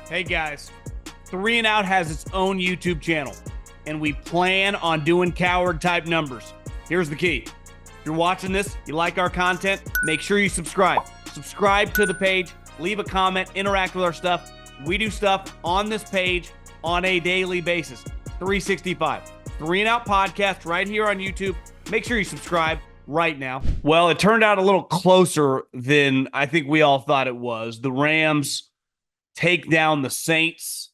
Hey guys, Three and Out has its own YouTube channel, and we plan on doing coward type numbers. Here's the key. If you're watching this, you like our content, make sure you subscribe. Subscribe to the page, leave a comment, interact with our stuff. We do stuff on this page on a daily basis. 365. Three and Out podcast right here on YouTube. Make sure you subscribe right now. Well, it turned out a little closer than I think we all thought it was. The Rams take down the Saints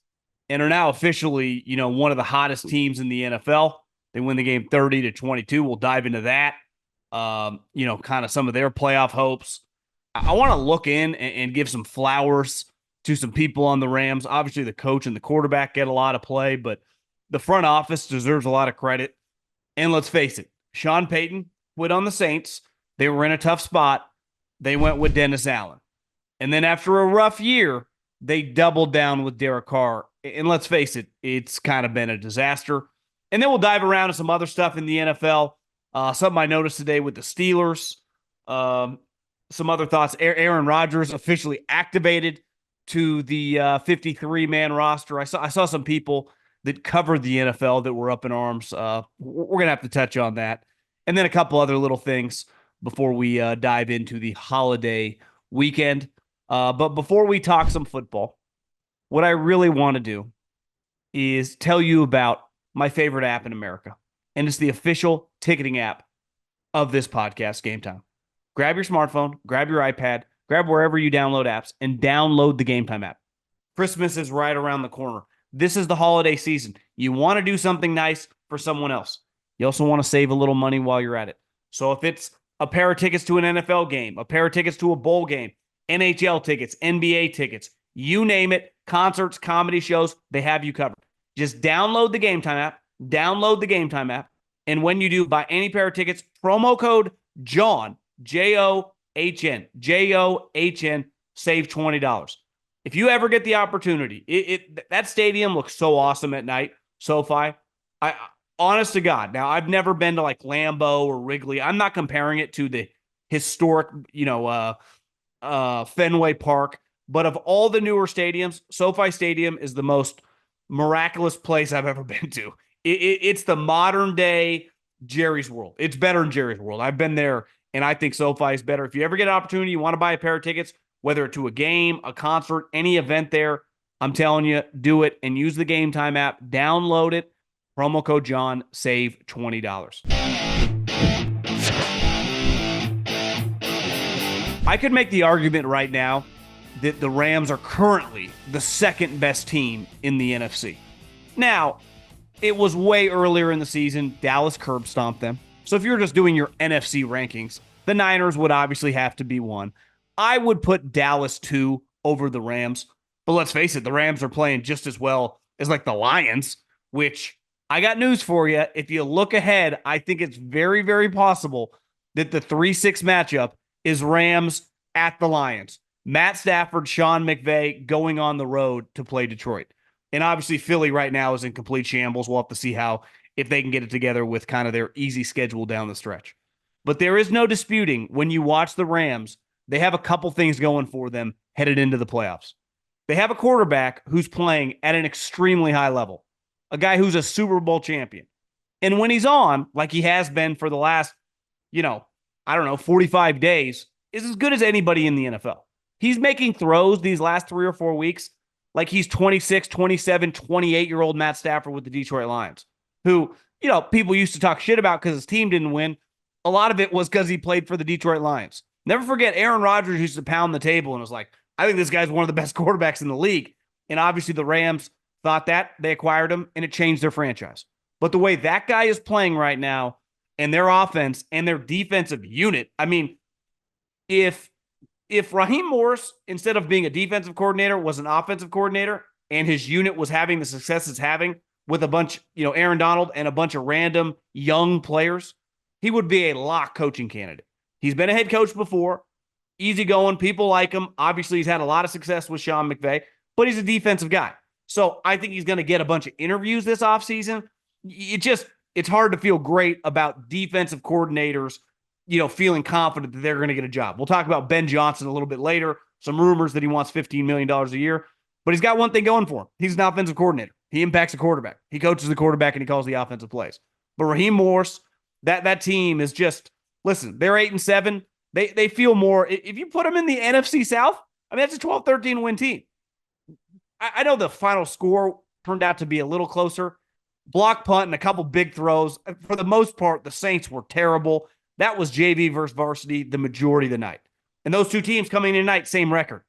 and are now officially, one of the hottest teams in the NFL. They win the game 30-22. We'll dive into that. Kind of some of their playoff hopes. I want to look in and give some flowers to some people on the Rams. Obviously, the coach and the quarterback get a lot of play, but the front office deserves a lot of credit. And let's face it, Sean Payton quit on the Saints. They were in a tough spot. They went with Dennis Allen. And then after a rough year, they doubled down with Derek Carr. And let's face it, it's kind of been a disaster. And then we'll dive around to some other stuff in the NFL. Something I noticed today with the Steelers. Some other thoughts. Aaron Rodgers officially activated to the 53-man roster. I saw some people that covered the NFL that were up in arms. We're going to have to touch on that. And then a couple other little things before we dive into the holiday weekend. But before we talk some football, what I really want to do is tell you about my favorite app in America. And it's the official ticketing app of this podcast, Gametime. Grab your smartphone, grab your iPad, grab wherever you download apps, and download the Gametime app. Christmas is right around the corner. This is the holiday season. You want to do something nice for someone else. You also want to save a little money while you're at it. So if it's a pair of tickets to an NFL game, a pair of tickets to a bowl game, NHL tickets, NBA tickets, you name it, concerts, comedy shows, they have you covered. Just download the Gametime app. And when you do buy any pair of tickets, promo code JOHN, John, John, save $20. If you ever get the opportunity, that stadium looks so awesome at night, SoFi. Honest to God, now I've never been to like Lambeau or Wrigley. I'm not comparing it to the historic, Fenway Park. But of all the newer stadiums, SoFi Stadium is the most miraculous place I've ever been to. It's the modern day Jerry's World. It's better than Jerry's World. I've been there, and I think SoFi is better. If you ever get an opportunity, you want to buy a pair of tickets, whether to a game, a concert, any event there, I'm telling you, do it and use the Gametime app. Download it. Promo code John, save $20. I could make the argument right now that the Rams are currently the second best team in the NFC. Now, it was way earlier in the season. Dallas curb stomped them. So if you're just doing your NFC rankings, the Niners would obviously have to be one. I would put Dallas 2 over the Rams. But let's face it, the Rams are playing just as well as like the Lions, which I got news for you. If you look ahead, I think it's very, very possible that the 3-6 matchup is Rams at the Lions. Matt Stafford, Sean McVay going on the road to play Detroit. And obviously Philly right now is in complete shambles. We'll have to see if they can get it together with kind of their easy schedule down the stretch. But there is no disputing when you watch the Rams, they have a couple things going for them headed into the playoffs. They have a quarterback who's playing at an extremely high level, a guy who's a Super Bowl champion. And when he's on, like he has been for the last, 45 days, is as good as anybody in the NFL. He's making throws these last 3 or 4 weeks like he's 26, 27, 28-year-old Matt Stafford with the Detroit Lions, who, people used to talk shit about because his team didn't win. A lot of it was because he played for the Detroit Lions. Never forget, Aaron Rodgers used to pound the table and was like, I think this guy's one of the best quarterbacks in the league. And obviously the Rams thought that. They acquired him, and it changed their franchise. But the way that guy is playing right now and their offense and their defensive unit, I mean, if Raheem Morris, instead of being a defensive coordinator, was an offensive coordinator and his unit was having the success it's having with a bunch, Aaron Donald and a bunch of random young players, he would be a lock coaching candidate. He's been a head coach before, easygoing, people like him. Obviously, he's had a lot of success with Sean McVay, but he's a defensive guy. So I think he's going to get a bunch of interviews this offseason. It's hard to feel great about defensive coordinators feeling confident that they're going to get a job. We'll talk about Ben Johnson a little bit later. Some rumors that he wants $15 million a year. But he's got one thing going for him. He's an offensive coordinator. He impacts the quarterback. He coaches the quarterback, and he calls the offensive plays. But Raheem Morris, that team is just, listen, they're 8-7. They feel more. If you put them in the NFC South, I mean, that's a 12-13 win team. I know the final score turned out to be a little closer. Block punt and a couple big throws. For the most part, the Saints were terrible. That was JV versus varsity the majority of the night. And those two teams coming in tonight, same record.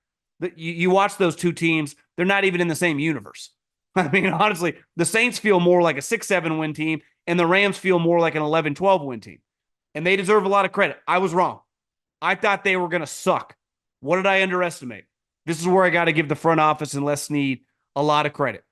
You watch those two teams, they're not even in the same universe. I mean, honestly, the Saints feel more like a 6-7 win team, and the Rams feel more like an 11-12 win team. And they deserve a lot of credit. I was wrong. I thought they were going to suck. What did I underestimate? This is where I got to give the front office and Les Snead a lot of credit.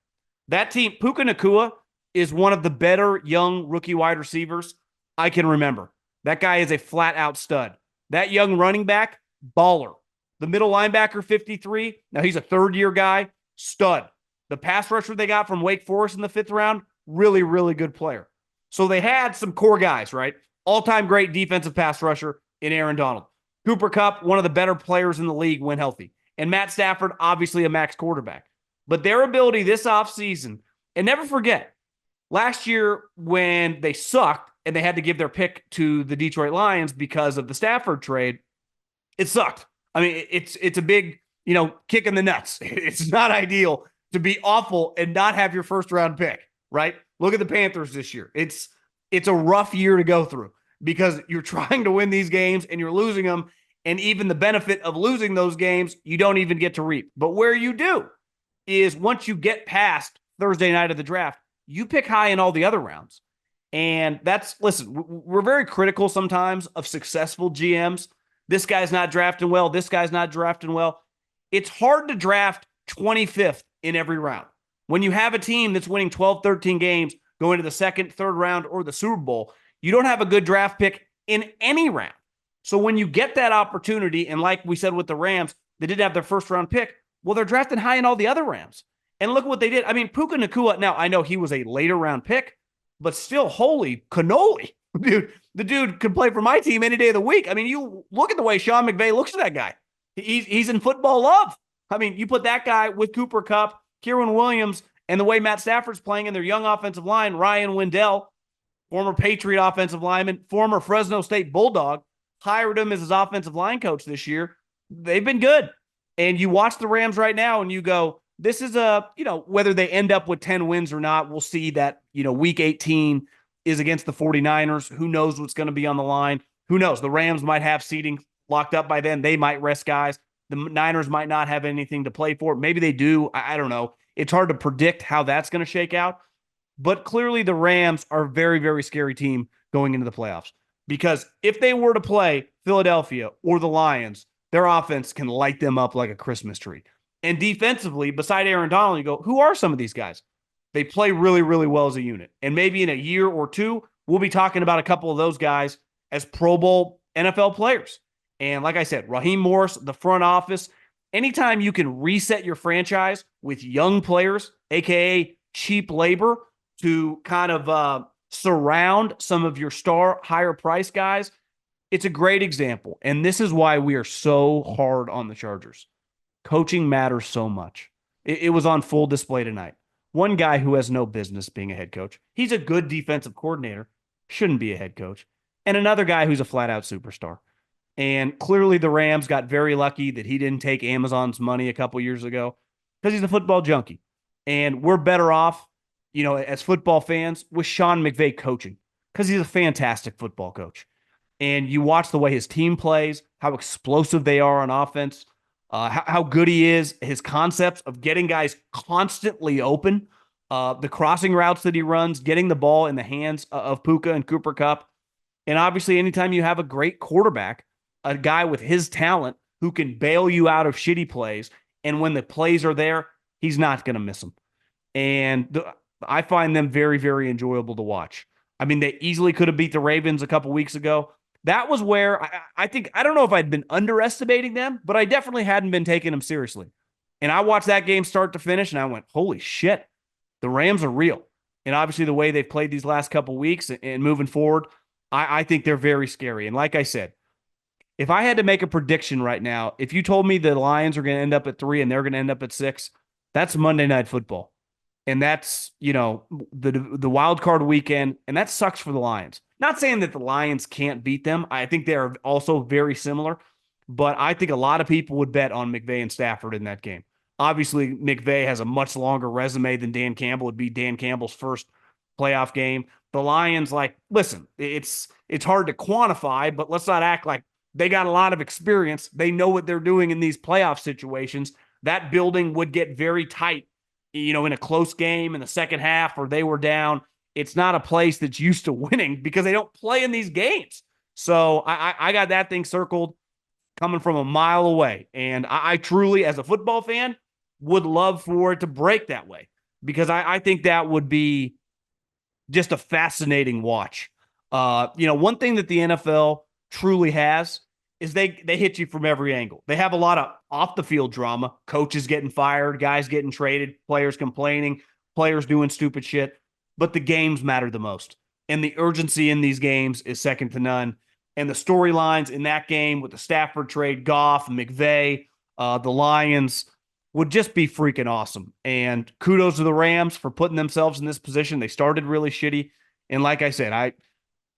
That team, Puka Nacua, is one of the better young rookie wide receivers I can remember. That guy is a flat-out stud. That young running back, baller. The middle linebacker, 53. Now, he's a third-year guy, stud. The pass rusher they got from Wake Forest in the 5th round, really, really good player. So they had some core guys, right? All-time great defensive pass rusher in Aaron Donald. Cooper Kupp, one of the better players in the league when healthy. And Matt Stafford, obviously a max quarterback. But their ability this offseason, and never forget, last year when they sucked and they had to give their pick to the Detroit Lions because of the Stafford trade, it sucked. I mean, it's a big, kick in the nuts. It's not ideal to be awful and not have your first-round pick, right? Look at the Panthers this year. It's a rough year to go through because you're trying to win these games and you're losing them, and even the benefit of losing those games, you don't even get to reap. But where you do is once you get past Thursday night of the draft, you pick high in all the other rounds. And listen, we're very critical sometimes of successful GMs. This guy's not drafting well. This guy's not drafting well. It's hard to draft 25th in every round. When you have a team that's winning 12, 13 games, going to the second, third round, or the Super Bowl, you don't have a good draft pick in any round. So when you get that opportunity, and like we said with the Rams, they did have their first-round pick, well, they're drafting high in all the other rounds. And look what they did. I mean, Puka Nacua, now I know he was a later-round pick, but still, holy cannoli. Dude, the dude could play for my team any day of the week. I mean, you look at the way Sean McVay looks at that guy. He's in football love. I mean, you put that guy with Cooper Kupp, Kieran Williams, and the way Matt Stafford's playing in their young offensive line, Ryan Wendell, former Patriot offensive lineman, former Fresno State Bulldog, hired him as his offensive line coach this year. They've been good. And you watch the Rams right now and you go, this is whether they end up with 10 wins or not, we'll see that, week 18 is against the 49ers. Who knows what's going to be on the line? Who knows? The Rams might have seating locked up by then. They might rest guys. The Niners might not have anything to play for. Maybe they do. I don't know. It's hard to predict how that's going to shake out. But clearly the Rams are a very, very scary team going into the playoffs. Because if they were to play Philadelphia or the Lions, their offense can light them up like a Christmas tree. And defensively, beside Aaron Donald, you go, who are some of these guys? They play really, really well as a unit. And maybe in a year or two, we'll be talking about a couple of those guys as Pro Bowl NFL players. And like I said, Raheem Morris, the front office, anytime you can reset your franchise with young players, a.k.a. cheap labor, to kind of surround some of your star higher price guys, it's a great example. And this is why we are so hard on the Chargers. Coaching matters so much. It was on full display tonight. One guy who has no business being a head coach. He's a good defensive coordinator, shouldn't be a head coach. And another guy who's a flat-out superstar. And clearly the Rams got very lucky that he didn't take Amazon's money a couple years ago because he's a football junkie. And we're better off, as football fans, with Sean McVay coaching because he's a fantastic football coach. And you watch the way his team plays, how explosive they are on offense, how good he is, his concepts of getting guys constantly open, the crossing routes that he runs, getting the ball in the hands of Puka and Cooper Kupp. And obviously, anytime you have a great quarterback, a guy with his talent who can bail you out of shitty plays, and when the plays are there, he's not going to miss them. And I find them very, very enjoyable to watch. I mean, they easily could have beat the Ravens a couple weeks ago. That was where I think, I don't know if I'd been underestimating them, but I definitely hadn't been taking them seriously. And I watched that game start to finish, and I went, holy shit, the Rams are real. And obviously the way they've played these last couple weeks and moving forward, I think they're very scary. And like I said, if I had to make a prediction right now, if you told me the Lions are going to end up at 3 and they're going to end up at 6, That's Monday Night Football. And that's, the wild card weekend, and that sucks for the Lions. Not saying that the Lions can't beat them. I think they're also very similar, but I think a lot of people would bet on McVay and Stafford in that game. Obviously, McVay has a much longer resume than Dan Campbell. It'd be Dan Campbell's first playoff game. The Lions, like, listen, it's hard to quantify, but let's not act like they got a lot of experience. They know what they're doing in these playoff situations. That building would get very tight, in a close game in the second half, or they were down. It's not a place that's used to winning because they don't play in these games. So I got that thing circled coming from a mile away. And I truly, as a football fan, would love for it to break that way, because I think that would be just a fascinating watch. One thing that the NFL truly has is they hit you from every angle. They have a lot of off the field drama, coaches getting fired, guys getting traded, players complaining, players doing stupid shit, but the games matter the most. And the urgency in these games is second to none. And the storylines in that game with the Stafford trade, Goff, McVay, the Lions would just be freaking awesome. And kudos to the Rams for putting themselves in this position. They started really shitty. And like I said,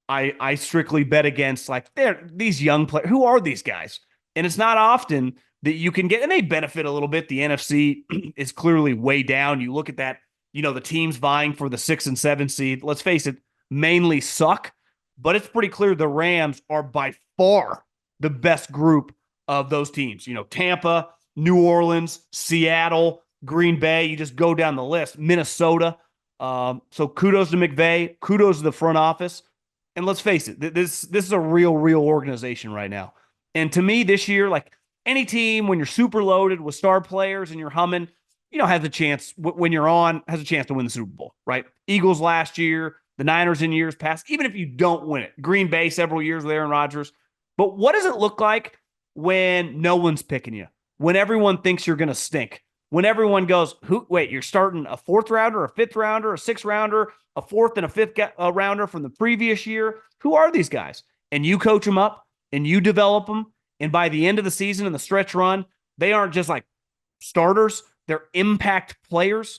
I strictly bet against, like, these young players. Who are these guys? And it's not often that you can get, and they benefit a little bit. The NFC is clearly way down. You look at that, the teams vying for the 6 and 7 seed, let's face it, mainly suck, but it's pretty clear the Rams are by far the best group of those teams. Tampa, New Orleans, Seattle, Green Bay, you just go down the list, Minnesota. So kudos to McVay, kudos to the front office. And let's face it, this is a real organization right now. And to me this year, like, any team, when you're super loaded with star players and you're humming, has a chance, when you're on, has a chance to win the Super Bowl, right? Eagles last year, the Niners in years past, even if you don't win it. Green Bay several years with Aaron Rodgers. But what does it look like when no one's picking you? When everyone thinks you're going to stink? When everyone goes, you're starting a 4th rounder, a 5th rounder, a 6th rounder, a 4th and a 5th rounder from the previous year. Who are these guys? And you coach them up and you develop them. And by the end of the season and the stretch run, they aren't just like starters, they're impact players.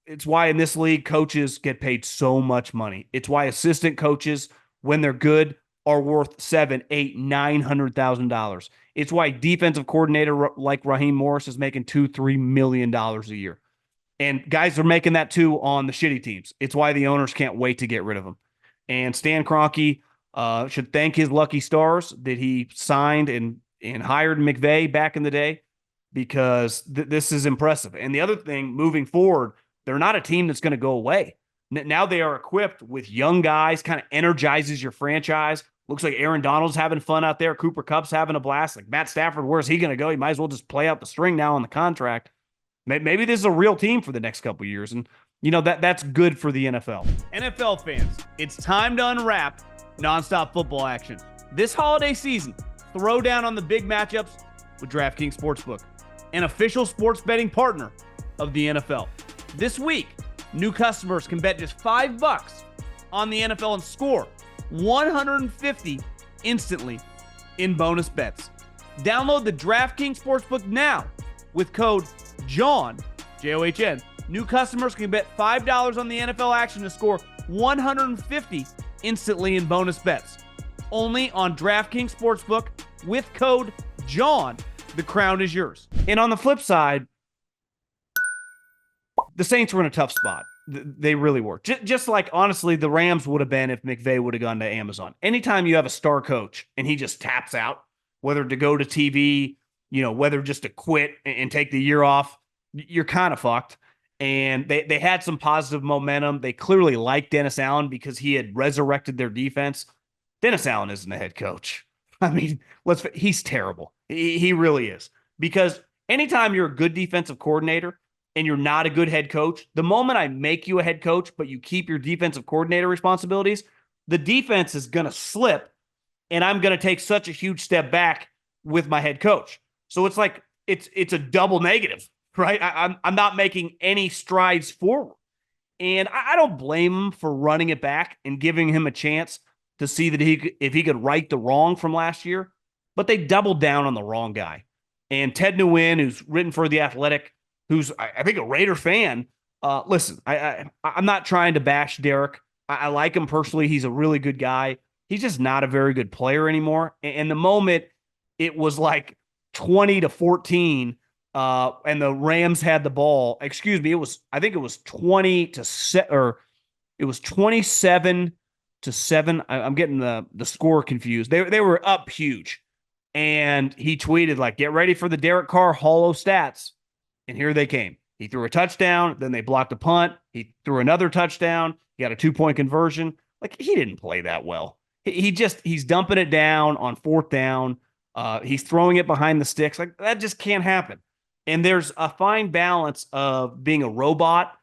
It's why in this league, coaches get paid so much money. It's why assistant coaches, when they're good, are worth $700,000, $800,000, $900,000. It's why defensive coordinator like Raheem Morris is making $2-3 million a year. And guys are making that too on the shitty teams. It's why the owners can't wait to get rid of them. And Stan Kroenke should thank his lucky stars that he signed and hired McVay back in the day, because this is impressive. And the other thing, moving forward, they're not a team that's going to go away. Now they are equipped with young guys, kind of energizes your franchise. Looks like Aaron Donald's having fun out there. Cooper Kupp's having a blast. Like, Matt Stafford, where's he going to go? He might as well just play out the string now on the contract. Maybe this is a real team for the next couple of years. And, that's good for the NFL. NFL fans, it's time to unwrap nonstop football action. This holiday season, throw down on the big matchups with DraftKings Sportsbook, an official sports betting partner of the NFL. This week, new customers can bet just $5 on the NFL and score $150 instantly in bonus bets. Download the DraftKings Sportsbook now with code JOHN, John. New customers can bet $5 on the NFL action to score $150 instantly in bonus bets. Only on DraftKings Sportsbook with code JOHN. The crown is yours. And on the flip side, the Saints were in a tough spot. They really were. Just like, honestly, the Rams would have been if McVay would have gone to Amazon. Anytime you have a star coach and he just taps out, whether to go to TV, whether just to quit and take the year off, you're kind of fucked. And they had some positive momentum. They clearly liked Dennis Allen because he had resurrected their defense. Dennis Allen isn't a head coach. I mean, he's terrible. He really is. Because anytime you're a good defensive coordinator and you're not a good head coach, the moment I make you a head coach, but you keep your defensive coordinator responsibilities, the defense is going to slip, and I'm going to take such a huge step back with my head coach. So it's like, it's a double negative, right? I'm not making any strides forward. And I don't blame him for running it back and giving him a chance to see that if he could right the wrong from last year, but they doubled down on the wrong guy. And Ted Nguyen, who's written for The Athletic, who's, I think, a Raider fan. Listen, I'm not trying to bash Derek. I like him personally. He's a really good guy. He's just not a very good player anymore. And the moment it was like 20-14, and the Rams had the ball. Excuse me, I think it was 20-7, or it was 27-7. I'm getting the score confused. They were up huge. And he tweeted, like, get ready for the Derek Carr hollow stats. And here they came. He threw a touchdown, then they blocked a punt. He threw another touchdown. He got a 2-point conversion. Like, he didn't play that well. He's dumping it down on fourth down. He's throwing it behind the sticks. Like, that just can't happen. And there's a fine balance of being a robot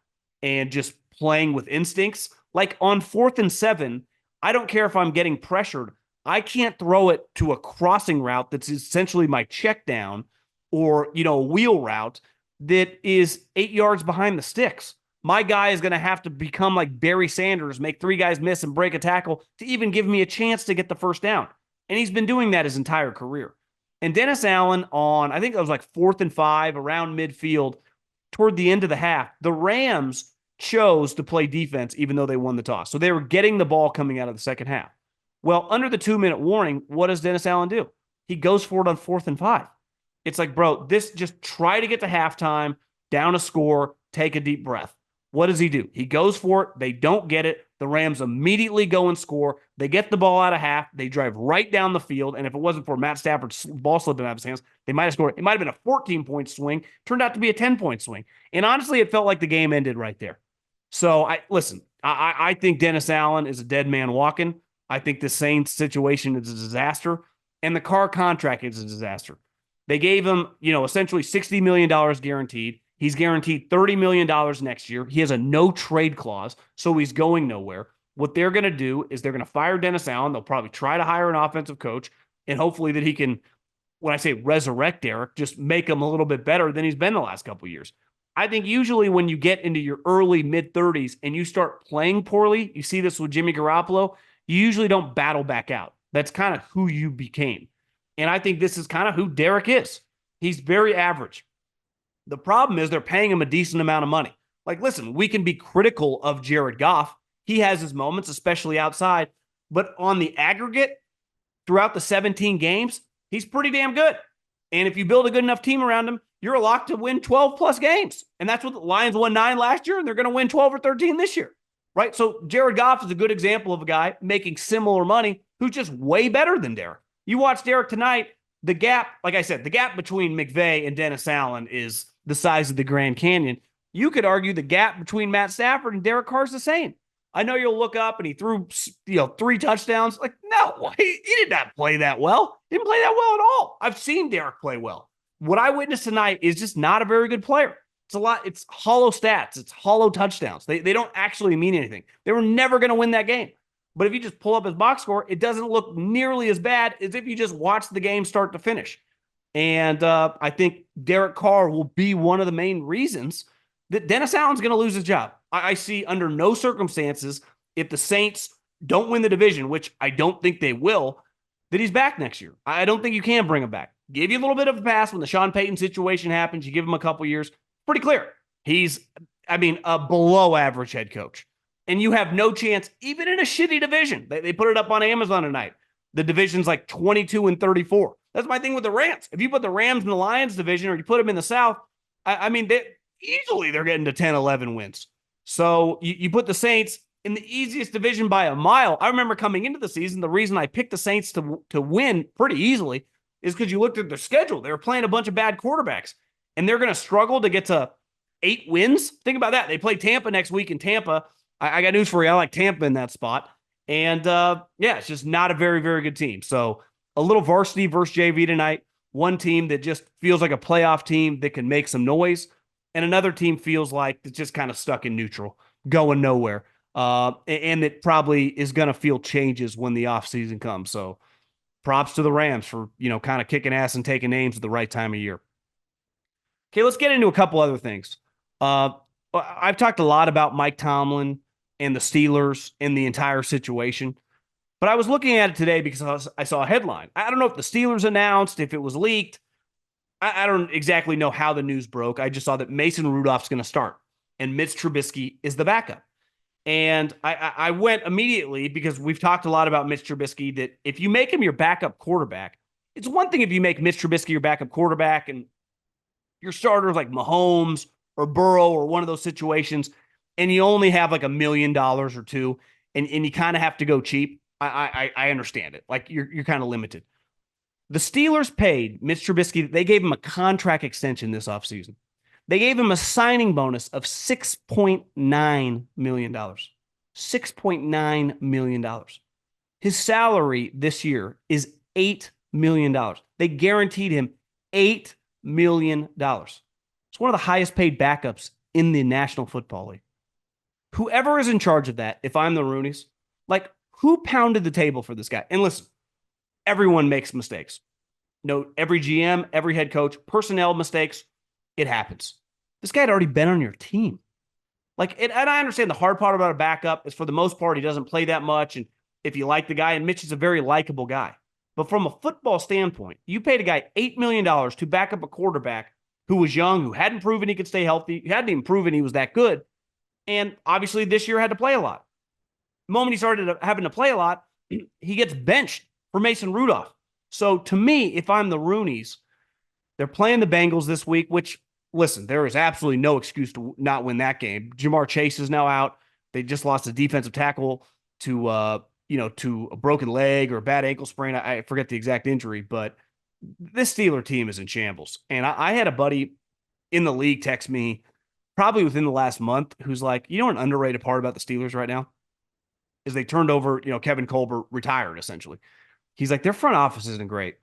and just playing with instincts. Like on 4th and 7, I don't care if I'm getting pressured. I can't throw it to a crossing route that's essentially my check down, or, a wheel route that is 8 yards behind the sticks. My guy is going to have to become like Barry Sanders, make 3 guys miss and break a tackle to even give me a chance to get the first down. And he's been doing that his entire career. And Dennis Allen on, I think it was like 4th and 5 around midfield toward the end of the half, the Rams chose to play defense even though they won the toss. So they were getting the ball coming out of the second half. Well, under the 2-minute warning, what does Dennis Allen do? He goes for it on 4th and 5. It's like, bro, just try to get to halftime, down a score, take a deep breath. What does he do? He goes for it. They don't get it. The Rams immediately go and score. They get the ball out of half. They drive right down the field. And if it wasn't for Matt Stafford's ball slipping out of his hands, they might have scored. It might have been a 14-point swing. Turned out to be a 10-point swing. And honestly, it felt like the game ended right there. So, I think Dennis Allen is a dead man walking. I think the Saints situation is a disaster. And the Carr contract is a disaster. They gave him, essentially $60 million guaranteed. He's guaranteed $30 million next year. He has a no trade clause, so he's going nowhere. What they're going to do is they're going to fire Dennis Allen. They'll probably try to hire an offensive coach, and hopefully that he can, when I say resurrect Derek, just make him a little bit better than he's been the last couple of years. I think usually when you get into your early mid-30s and you start playing poorly, you see this with Jimmy Garoppolo, you usually don't battle back out. That's kind of who you became. And I think this is kind of who Derek is. He's very average. The problem is they're paying him a decent amount of money. Like, listen, we can be critical of Jared Goff. He has his moments, especially outside. But on the aggregate, throughout the 17 games, he's pretty damn good. And if you build a good enough team around him, you're a lock to win 12-plus games. And that's what the Lions won 9 last year, and they're going to win 12 or 13 this year. Right? So Jared Goff is a good example of a guy making similar money who's just way better than Derek. You watch Derek tonight, the gap, like I said, the gap between McVay and Dennis Allen is the size of the Grand Canyon. You could argue the gap between Matt Stafford and Derek Carr is the same. I know you'll look up and he threw 3 touchdowns. Like, no, he did not play that well. Didn't play that well at all. I've seen Derek play well. What I witnessed tonight is just not a very good player. It's hollow stats. It's hollow touchdowns. They don't actually mean anything. They were never going to win that game. But if you just pull up his box score, it doesn't look nearly as bad as if you just watch the game start to finish. And I think Derek Carr will be one of the main reasons that Dennis Allen's going to lose his job. I see under no circumstances, if the Saints don't win the division, which I don't think they will, that he's back next year. I don't think you can bring him back. Give you a little bit of a pass when the Sean Payton situation happens. You give him a couple years. Pretty clear. He's, a below average head coach. And you have no chance, even in a shitty division. They put it up on Amazon tonight. The division's like 22-34. That's my thing with the Rams. If you put the Rams in the Lions division or you put them in the South, they're getting to 10, 11 wins. So you put the Saints in the easiest division by a mile. I remember coming into the season, the reason I picked the Saints to win pretty easily is because you looked at their schedule. They were playing a bunch of bad quarterbacks, and they're going to struggle to get to 8 wins. Think about that. They play Tampa next week in Tampa. I got news for you. I like Tampa in that spot. And, it's just not a very, very good team. So a little varsity versus JV tonight. One team that just feels like a playoff team that can make some noise. And another team feels like it's just kind of stuck in neutral, going nowhere. And it probably is going to feel changes when the offseason comes. So props to the Rams for, kind of kicking ass and taking names at the right time of year. Okay, let's get into a couple other things. I've talked a lot about Mike Tomlin and the Steelers and the entire situation. But I was looking at it today because I saw a headline. I don't know if the Steelers announced, if it was leaked. I don't exactly know how the news broke. I just saw that Mason Rudolph's going to start and Mitch Trubisky is the backup. And I went immediately because we've talked a lot about Mitch Trubisky, that if you make him your backup quarterback, it's one thing if you make Mitch Trubisky your backup quarterback and your starters like Mahomes or Burrow or one of those situations, and you only have like $1 million or two, and you kind of have to go cheap. I understand it. Like you're kind of limited. The Steelers paid Mitch Trubisky. They gave him a contract extension this offseason. They gave him a signing bonus of $6.9 million. $6.9 million. His salary this year is $8 million. They guaranteed him $8 million. It's one of the highest paid backups in the National Football League. Whoever is in charge of that, if I'm the Rooneys, like, who pounded the table for this guy? And listen, everyone makes mistakes. No, every GM, every head coach, personnel mistakes, it happens. This guy had already been on your team. Like, and I understand the hard part about a backup is for the most part, he doesn't play that much. And if you like the guy, and Mitch is a very likable guy. But from a football standpoint, you paid a guy $8 million to back up a quarterback who was young, who hadn't proven he could stay healthy, he hadn't even proven he was that good. And obviously this year had to play a lot. The moment he started having to play a lot, he gets benched for Mason Rudolph. So to me, if I'm the Rooneys, they're playing the Bengals this week, which, listen, there is absolutely no excuse to not win that game. Jamar Chase is now out. They just lost a defensive tackle to a broken leg or a bad ankle sprain. I forget the exact injury, but this Steeler team is in shambles. And I had a buddy in the league text me probably within the last month who's like, you know, an underrated part about the Steelers right now is they turned over, Kevin Colbert retired essentially. He's like, their front office isn't great.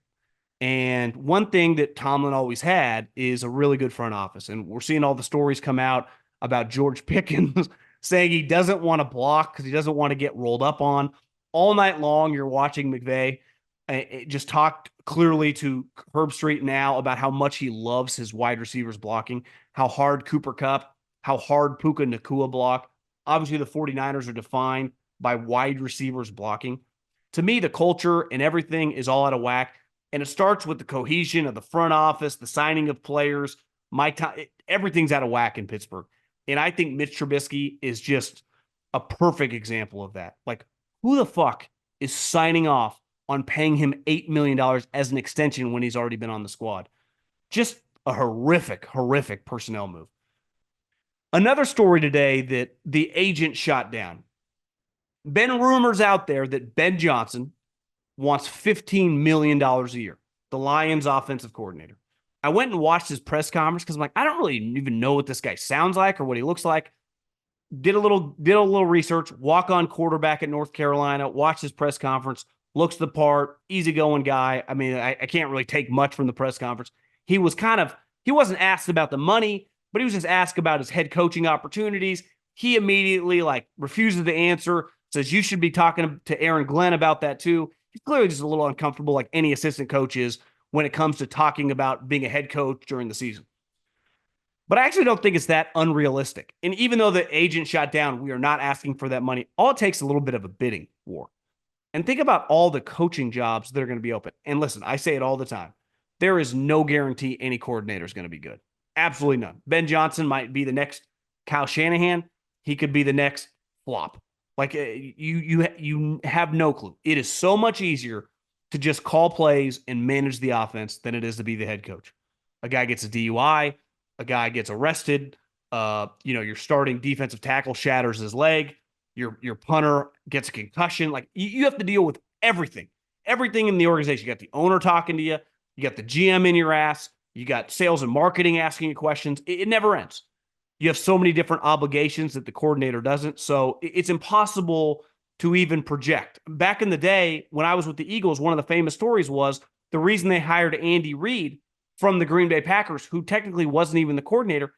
And one thing that Tomlin always had is a really good front office. And we're seeing all the stories come out about George Pickens saying he doesn't want to block because he doesn't want to get rolled up on. All night long, you're watching McVay just talk clearly to Herb Street now about how much he loves his wide receivers blocking, how hard Cooper Kupp, how hard Puka Nacua block. Obviously, the 49ers are defined by wide receivers blocking. To me, the culture and everything is all out of whack. And it starts with the cohesion of the front office, the signing of players. Everything's out of whack in Pittsburgh. And I think Mitch Trubisky is just a perfect example of that. Like, who the fuck is signing off on paying him $8 million as an extension when he's already been on the squad? Just a horrific, horrific personnel move. Another story today that the agent shot down. Been rumors out there that Ben Johnson wants $15 million a year, the Lions offensive coordinator. I went and watched his press conference because I'm like, I don't really even know what this guy sounds like or what he looks like. Did a little research, walk-on quarterback at North Carolina, watched his press conference, looks the part, easygoing guy. I mean, I can't really take much from the press conference. He wasn't asked about the money, but he was just asked about his head coaching opportunities. He immediately refuses to answer, says you should be talking to Aaron Glenn about that too. He's clearly just a little uncomfortable, like any assistant coach is, when it comes to talking about being a head coach during the season. But I actually don't think it's that unrealistic. And even though the agent shot down, we are not asking for that money. All it takes is a little bit of a bidding war. And think about all the coaching jobs that are going to be open. And listen, I say it all the time. There is no guarantee any coordinator is going to be good. Absolutely none. Ben Johnson might be the next Kyle Shanahan. He could be the next flop. Like, you have no clue. It is so much easier to just call plays and manage the offense than it is to be the head coach. A guy gets a DUI, a guy gets arrested, your starting defensive tackle shatters his leg, your punter gets a concussion. Like, you have to deal with everything in the organization. You got the owner talking to you, you got the GM in your ass, you got sales and marketing asking you questions. It never ends. You have so many different obligations that the coordinator doesn't. So it's impossible to even project. Back in the day, when I was with the Eagles, one of the famous stories was the reason they hired Andy Reid from the Green Bay Packers, who technically wasn't even the coordinator,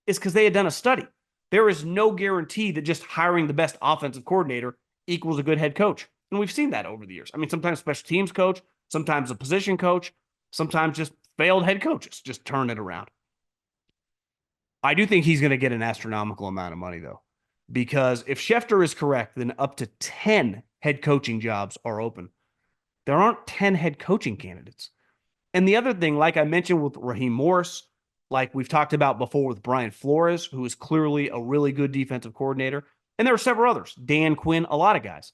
is because they had done a study. There is no guarantee that just hiring the best offensive coordinator equals a good head coach. And we've seen that over the years. I mean, sometimes special teams coach, sometimes a position coach, sometimes just failed head coaches just turn it around. I do think he's going to get an astronomical amount of money, though, because if Schefter is correct, then up to 10 head coaching jobs are open. There aren't 10 head coaching candidates. And the other thing, like I mentioned with Raheem Morris, like we've talked about before with Brian Flores, who is clearly a really good defensive coordinator, and there are several others, Dan Quinn, a lot of guys.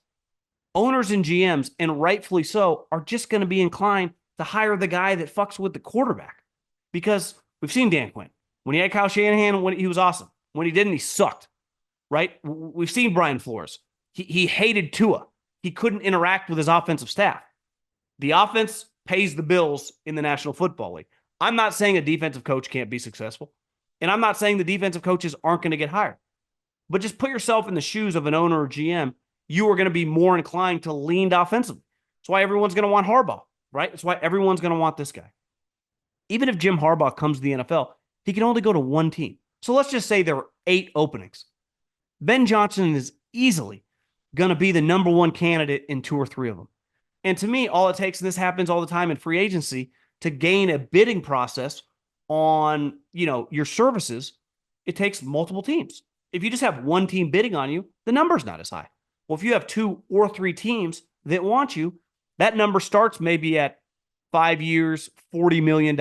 Owners and GMs, and rightfully so, are just going to be inclined to hire the guy that fucks with the quarterback. Because we've seen Dan Quinn. When he had Kyle Shanahan, when he was awesome. When he didn't, he sucked. Right? We've seen Brian Flores. He hated Tua. He couldn't interact with his offensive staff. The offense pays the bills in the National Football League. I'm not saying a defensive coach can't be successful. And I'm not saying the defensive coaches aren't going to get hired. But just put yourself in the shoes of an owner or GM. You are going to be more inclined to lean offensively. That's why everyone's going to want Harbaugh, right? That's why everyone's going to want this guy. Even if Jim Harbaugh comes to the NFL, he can only go to one team. So let's just say there are 8 openings. Ben Johnson is easily going to be the number one candidate in 2 or 3 of them. And to me, all it takes, and this happens all the time in free agency, to gain a bidding process on, your services, it takes multiple teams. If you just have one team bidding on you, the number's not as high. Well, if you have 2 or 3 teams that want you, that number starts maybe at 5 years, $40 million,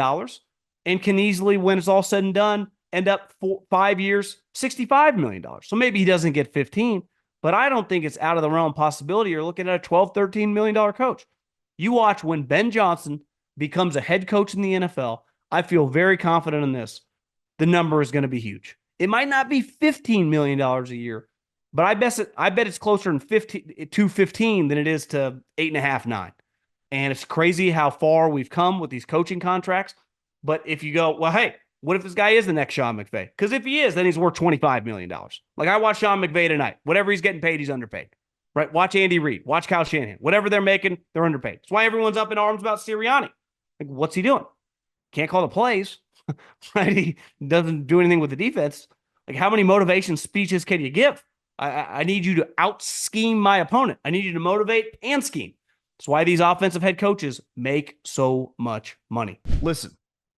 and can easily, when it's all said and done, end up 5 years, $65 million. So maybe he doesn't get 15, but I don't think it's out of the realm of possibility. You're looking at a $12, $13 million coach. You watch when Ben Johnson becomes a head coach in the NFL, I feel very confident in this. The number is going to be huge. It might not be $15 million a year, but I bet it's closer to 15 than it is to 8.5, 9. And it's crazy how far we've come with these coaching contracts. But if you go, well, hey, what if this guy is the next Sean McVay? Because if he is, then he's worth $25 million. Like I watched Sean McVay tonight. Whatever he's getting paid, he's underpaid. Right? Watch Andy Reid. Watch Kyle Shanahan. Whatever they're making, they're underpaid. That's why everyone's up in arms about Sirianni. Like, what's he doing? Can't call the plays. Right? He doesn't do anything with the defense. Like, how many motivation speeches can you give? I need you to out-scheme my opponent. I need you to motivate and scheme. That's why these offensive head coaches make so much money. Listen,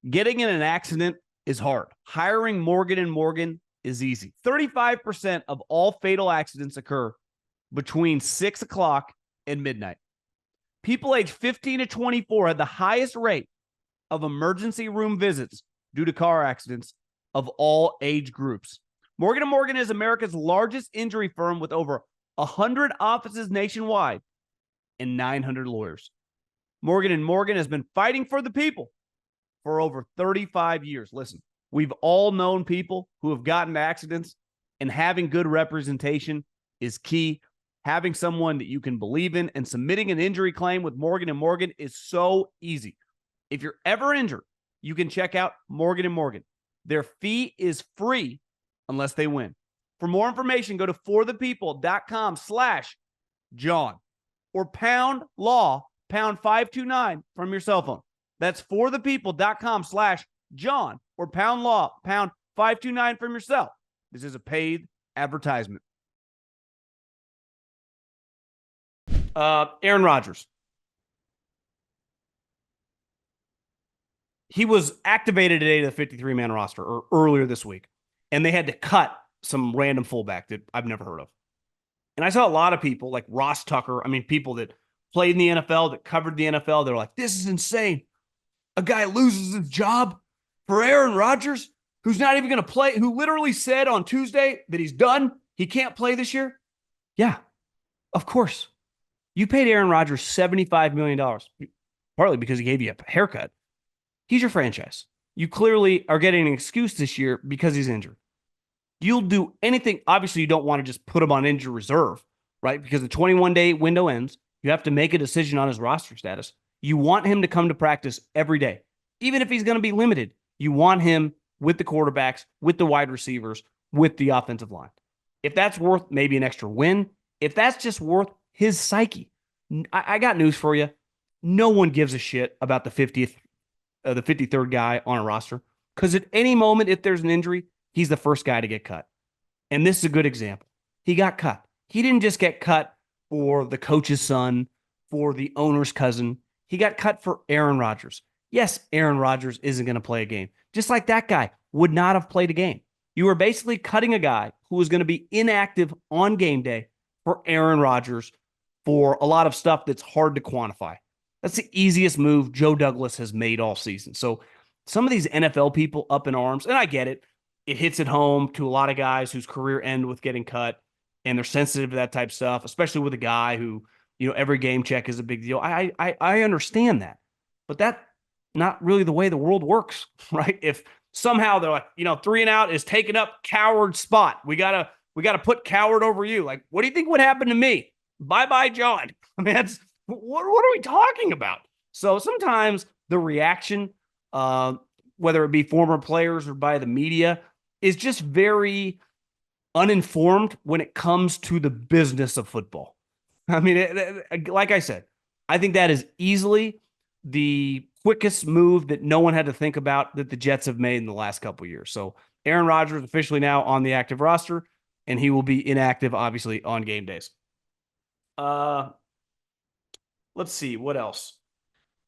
getting in an accident is hard. Hiring Morgan & Morgan is easy. 35% of all fatal accidents occur between 6 o'clock and midnight. People aged 15 to 24 had the highest rate of emergency room visits due to car accidents of all age groups. Morgan & Morgan is America's largest injury firm with over 100 offices nationwide and 900 lawyers. Morgan & Morgan has been fighting for the people for over 35 years. Listen, we've all known people who have gotten accidents, and having good representation is key. Having someone that you can believe in and submitting an injury claim with Morgan & Morgan is so easy. If you're ever injured, you can check out Morgan & Morgan. Their fee is free unless they win. For more information, go to forthepeople.com/John or pound law, pound 529 from your cell phone. That's forthepeople.com/John or pound law, pound 529 from your cell. This is a paid advertisement. Aaron Rodgers. He was activated today to the 53-man roster, or earlier this week, and they had to cut some random fullback that I've never heard of. And I saw a lot of people like Ross Tucker, people that played in the NFL, that covered the NFL, they're like, this is insane. A guy loses his job for Aaron Rodgers, who's not even going to play, who literally said on Tuesday that he's done, he can't play this year. Yeah, of course. You paid Aaron Rodgers $75 million, partly because he gave you a haircut. He's your franchise. You clearly are getting an excuse this year because he's injured. You'll do anything. Obviously, you don't want to just put him on injured reserve, right? Because the 21-day window ends. You have to make a decision on his roster status. You want him to come to practice every day. Even if he's going to be limited, you want him with the quarterbacks, with the wide receivers, with the offensive line. If that's worth maybe an extra win, if that's just worth his psyche, I got news for you. No one gives a shit about the 53rd guy on a roster, because at any moment, if there's an injury, he's the first guy to get cut. And this is a good example. He got cut. He didn't just get cut for the coach's son, for the owner's cousin. He got cut for Aaron Rodgers. Yes, Aaron Rodgers isn't going to play a game. Just like that guy would not have played a game. You were basically cutting a guy who was going to be inactive on game day for Aaron Rodgers for a lot of stuff that's hard to quantify. That's the easiest move Joe Douglas has made all season. So some of these NFL people up in arms, and I get it. It hits it home to a lot of guys whose career end with getting cut, and they're sensitive to that type of stuff, especially with a guy who, every game check is a big deal. I understand that, but that not really the way the world works, right? If somehow they're like, 3 and out is taking up Coward's spot, we gotta put Coward over you. Like, what do you think would happen to me? Bye, John. I mean, that's what are we talking about? So sometimes the reaction, whether it be former players or by the media, is just very uninformed when it comes to the business of football. I mean, like I said, I think that is easily the quickest move that no one had to think about that the Jets have made in the last couple of years. So Aaron Rodgers officially now on the active roster, and he will be inactive, obviously, on game days. Let's see, what else?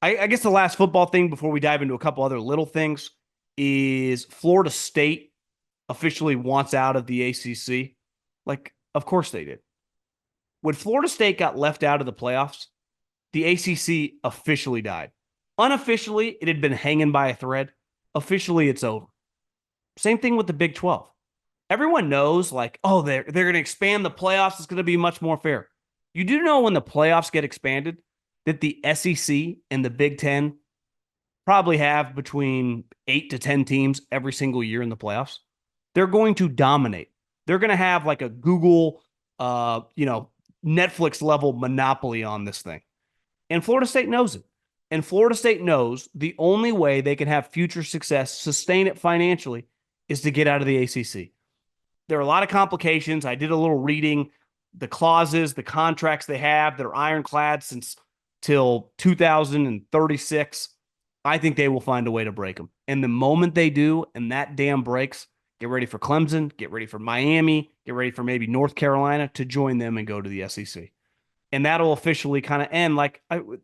I guess the last football thing before we dive into a couple other little things is Florida State officially wants out of the ACC. Like, of course they did. When Florida State got left out of the playoffs, the ACC officially died. Unofficially, it had been hanging by a thread. Officially, it's over. Same thing with the Big 12. Everyone knows, like, oh, they're going to expand the playoffs. It's going to be much more fair. You do know when the playoffs get expanded that the SEC and the Big 10 probably have between 8 to 10 teams every single year in the playoffs. They're going to dominate. They're going to have like a Google, Netflix level monopoly on this thing. And Florida State knows it. And Florida State knows the only way they can have future success, sustain it financially, is to get out of the ACC. There are a lot of complications. I did a little reading. The clauses, the contracts they have that are ironclad since till 2036. I think they will find a way to break them. And the moment they do, and that dam breaks, get ready for Clemson, get ready for Miami, get ready for maybe North Carolina to join them and go to the SEC. And that'll officially kind of end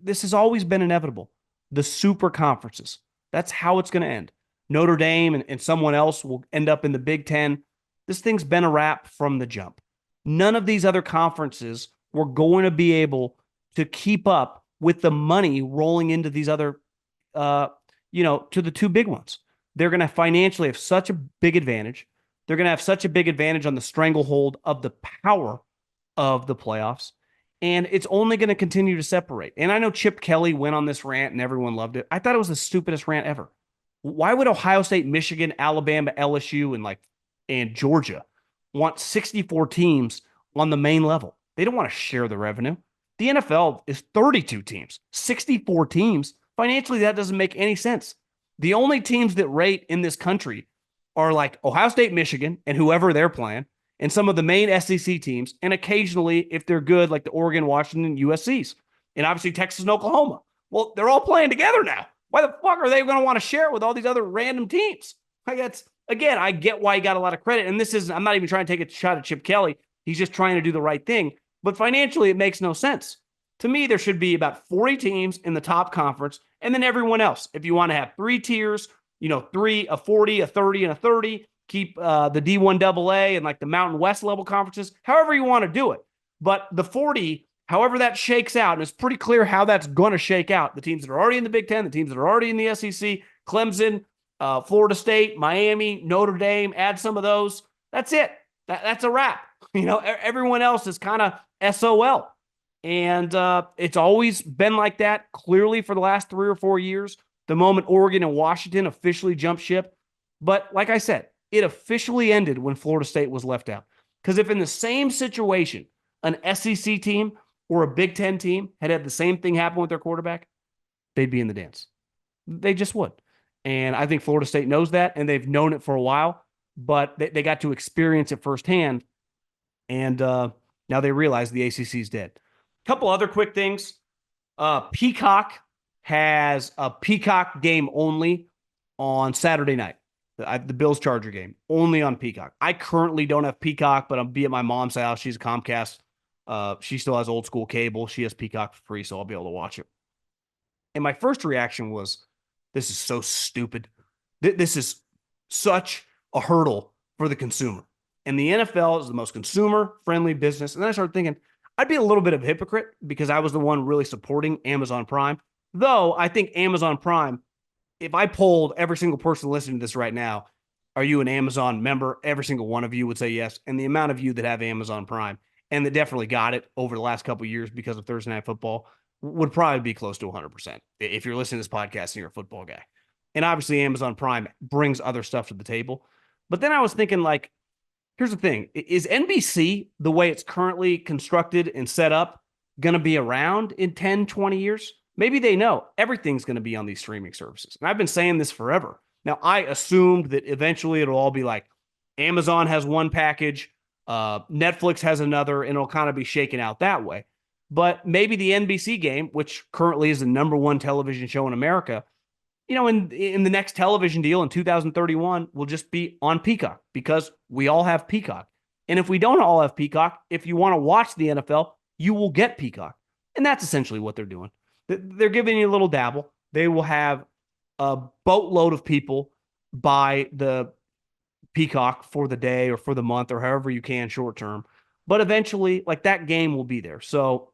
this has always been inevitable. The super conferences. That's how it's going to end. Notre Dame and someone else will end up in the Big Ten. This thing's been a wrap from the jump. None of these other conferences were going to be able to keep up with the money rolling into these other, to the two big ones. They're going to financially have such a big advantage. They're going to have such a big advantage on the stranglehold of the power of the playoffs. And it's only going to continue to separate. And I know Chip Kelly went on this rant and everyone loved it. I thought it was the stupidest rant ever. Why would Ohio State, Michigan, Alabama, LSU, and Georgia want 64 teams on the main level? They don't want to share the revenue. The NFL is 32 teams, 64 teams. Financially, that doesn't make any sense. The only teams that rate in this country are like Ohio State, Michigan, and whoever they're playing, and some of the main SEC teams, and occasionally, if they're good, like the Oregon, Washington, USCs, and obviously Texas and Oklahoma. Well, they're all playing together now. Why the fuck are they going to want to share it with all these other random teams? Again, I get why he got a lot of credit, and I'm not even trying to take a shot at Chip Kelly. He's just trying to do the right thing. But financially, it makes no sense. To me, there should be about 40 teams in the top conference, and then everyone else. If you want to have 3 tiers, 3, a 40, a 30, and a 30, keep the D1AA and like the Mountain West level conferences, however you want to do it. But the 40, however that shakes out, and it's pretty clear how that's going to shake out. The teams that are already in the Big Ten, the teams that are already in the SEC, Clemson, Florida State, Miami, Notre Dame, add some of those. That's it. That's a wrap. Everyone else is kind of SOL. And it's always been like that, clearly, for the last 3 or 4 years, the moment Oregon and Washington officially jumped ship. But like I said, it officially ended when Florida State was left out. Because if in the same situation, an SEC team or a Big Ten team had the same thing happen with their quarterback, they'd be in the dance. They just would. And I think Florida State knows that, and they've known it for a while, but they got to experience it firsthand. And now they realize the ACC is dead. A couple other quick things. Peacock has a Peacock game only on Saturday night. The Bills-Charger game, only on Peacock. I currently don't have Peacock, but I'll be at my mom's house. She's a Comcast. She still has old school cable. She has Peacock for free, so I'll be able to watch it. And my first reaction was, this is so stupid. This is such a hurdle for the consumer. And the NFL is the most consumer-friendly business. And then I started thinking, I'd be a little bit of a hypocrite because I was the one really supporting Amazon Prime. Though I think Amazon Prime, if I polled every single person listening to this right now, are you an Amazon member? Every single one of you would say yes. And the amount of you that have Amazon Prime and that definitely got it over the last couple of years because of Thursday Night Football would probably be close to 100% if you're listening to this podcast and you're a football guy. And obviously, Amazon Prime brings other stuff to the table. But then I was thinking, like, here's the thing. Is NBC, the way it's currently constructed and set up, going to be around in 10, 20 years? Maybe they know everything's going to be on these streaming services. And I've been saying this forever. Now, I assumed that eventually it'll all be like Amazon has one package, Netflix has another, and it'll kind of be shaken out that way. But maybe the NBC game, which currently is the number one television show in America, in the next television deal in 2031 will just be on Peacock because we all have Peacock. And if we don't all have Peacock, if you want to watch the NFL, you will get Peacock. And that's essentially what they're doing. They're giving you a little dabble. They will have a boatload of people buy the Peacock for the day or for the month or however you can short term. But eventually, like, that game will be there. So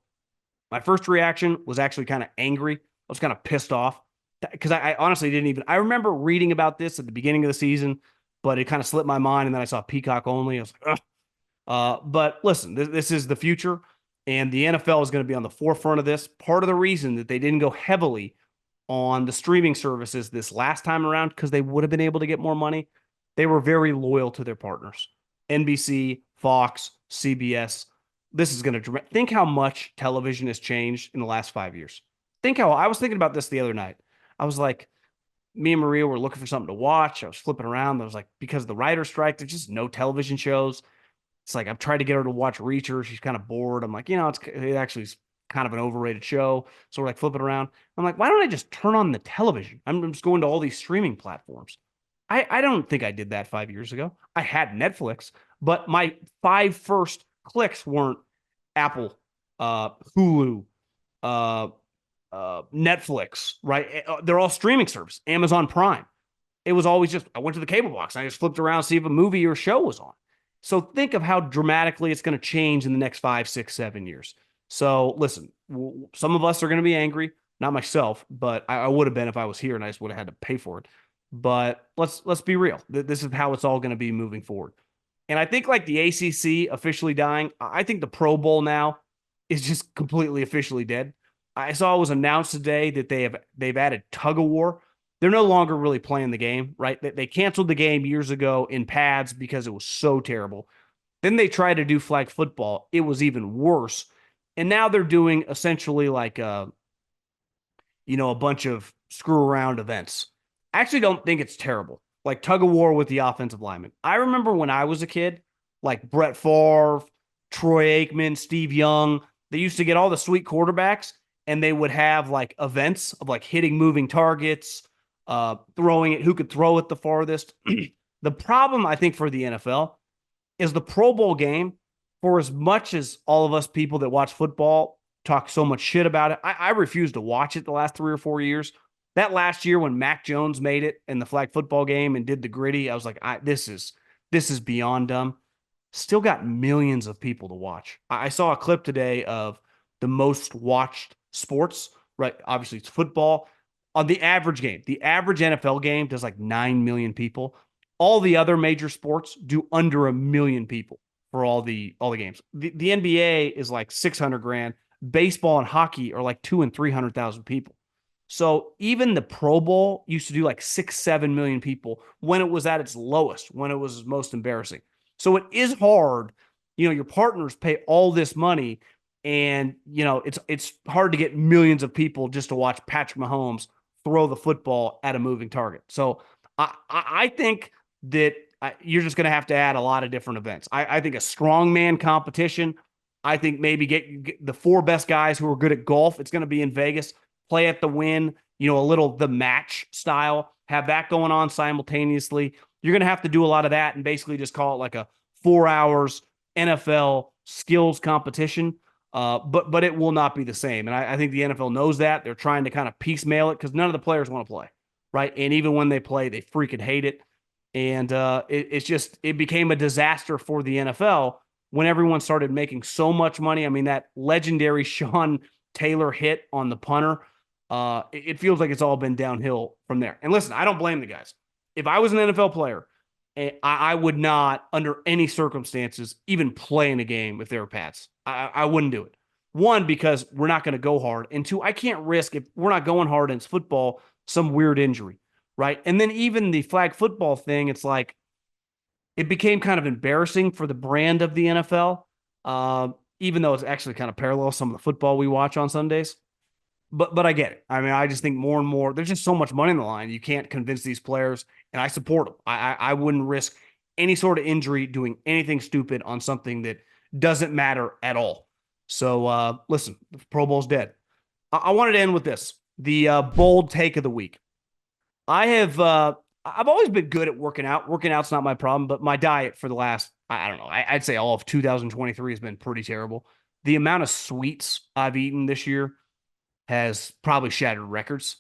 my first reaction was actually kind of angry. I was kind of pissed off because I honestly didn't even, I remember reading about this at the beginning of the season, but it kind of slipped my mind. And then I saw Peacock only. I was like, ugh. But listen, this is the future, and the NFL is going to be on the forefront of this. Part of the reason that they didn't go heavily on the streaming services this last time around, because they would have been able to get more money. They were very loyal to their partners. NBC, Fox, CBS. This is going to think how much television has changed in the last 5 years. Think how I was thinking about this the other night. I was like, me and Maria were looking for something to watch. I was flipping around. I was like, because of the writer's strike, there's just no television shows. It's like, I've tried to get her to watch Reacher. She's kind of bored. I'm like, it actually is kind of an overrated show. So we're like flipping around. I'm like, why don't I just turn on the television? I'm just going to all these streaming platforms. I don't think I did that 5 years ago. I had Netflix, but my 5 first clicks weren't Apple, Hulu, Netflix, right? They're all streaming service, Amazon Prime. It was always just, I went to the cable box. And I just flipped around to see if a movie or show was on. So think of how dramatically it's going to change in the next 5, 6, 7 years. So listen, some of us are going to be angry, not myself, but I would have been if I was here and I just would have had to pay for it. But let's be real. This is how it's all going to be moving forward. And I think, like, the ACC officially dying, I think the Pro Bowl now is just completely officially dead. I saw it was announced today that they've added tug of war. They're no longer really playing the game, right? They canceled the game years ago in pads because it was so terrible. Then they tried to do flag football. It was even worse. And now they're doing essentially like a bunch of screw around events. I actually don't think it's terrible. Like tug of war with the offensive linemen. I remember when I was a kid, like Brett Favre, Troy Aikman, Steve Young, they used to get all the sweet quarterbacks and they would have like events of like hitting moving targets, throwing it, who could throw it the farthest. The problem, I think, for the NFL is the Pro Bowl game, for as much as all of us people that watch football talk so much shit about it, I refuse to watch it the last 3 or 4 years. That last year when Mac Jones made it in the flag football game and did the gritty, I was like, this is beyond dumb. Still got millions of people to watch. I saw a clip today of the most watched sports, right? Obviously, it's football. On the average game, the average NFL game does like 9 million people. All the other major sports do under 1 million people for all the games. The NBA is like 600 grand. Baseball and hockey are like 200,000 and 300,000 people. So even the Pro Bowl used to do like 6, 7 million people when it was at its lowest, when it was most embarrassing. So it is hard. Your partners pay all this money, and it's hard to get millions of people just to watch Patrick Mahomes throw the football at a moving target. So I think that you're just going to have to add a lot of different events. I think a strongman competition. I think maybe get the 4 best guys who are good at golf. It's going to be in Vegas. Play at the win, a little the match style, have that going on simultaneously. You're going to have to do a lot of that and basically just call it like a 4 hours NFL skills competition. But it will not be the same. And I think the NFL knows that. They're trying to kind of piecemeal it because none of the players want to play, right? And even when they play, they freaking hate it. And it became a disaster for the NFL when everyone started making so much money. I mean, that legendary Sean Taylor hit on the punter, it feels like it's all been downhill from there. And listen, I don't blame the guys. If I was an NFL player, I would not, under any circumstances, even play in a game if they were Pats. I wouldn't do it. One, because we're not going to go hard. And two, I can't risk, if we're not going hard and it's football, some weird injury, right? And then even the flag football thing, it's like, it became kind of embarrassing for the brand of the NFL, even though it's actually kind of parallel some of the football we watch on Sundays. But I get it. I mean, I just think more and more, there's just so much money in the line. You can't convince these players, and I support them. I wouldn't risk any sort of injury doing anything stupid on something that doesn't matter at all. So listen, the Pro Bowl's dead. I wanted to end with this, the bold take of the week. I've always been good at working out. Working out's not my problem, but my diet for the last, I don't know, I'd say all of 2023 has been pretty terrible. The amount of sweets I've eaten this year has probably shattered records,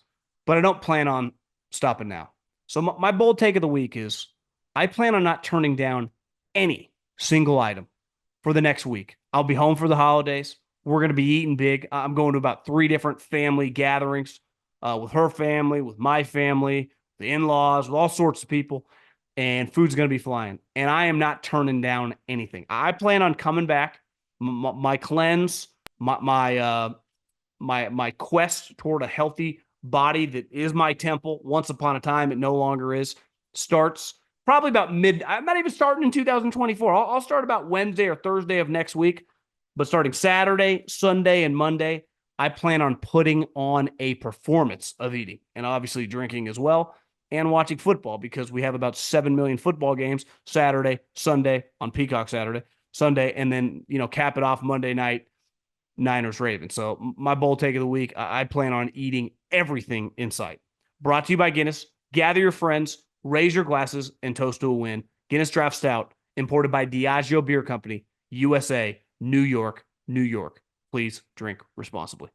but I don't plan on stopping now. So my bold take of the week is I plan on not turning down any single item for the next week. I'll be home for the holidays. We're going to be eating big. I'm going to about 3 different family gatherings with her family, with my family, the in-laws, with all sorts of people, and food's going to be flying. And I am not turning down anything. I plan on coming back. My cleanse, my quest toward a healthy body that is my temple. Once upon a time, it no longer is. Starts probably about I'm not even starting in 2024. I'll start about Wednesday or Thursday of next week. But starting Saturday, Sunday, and Monday, I plan on putting on a performance of eating and obviously drinking as well and watching football because we have about 7 million football games Saturday, Sunday on Peacock Saturday, Sunday, and then, cap it off Monday night, Niners Ravens. So my bold take of the week, I plan on eating everything in sight. Brought to you by Guinness. Gather your friends, raise your glasses, and toast to a win. Guinness Draft Stout, imported by Diageo Beer Company, USA, New York, New York. Please drink responsibly.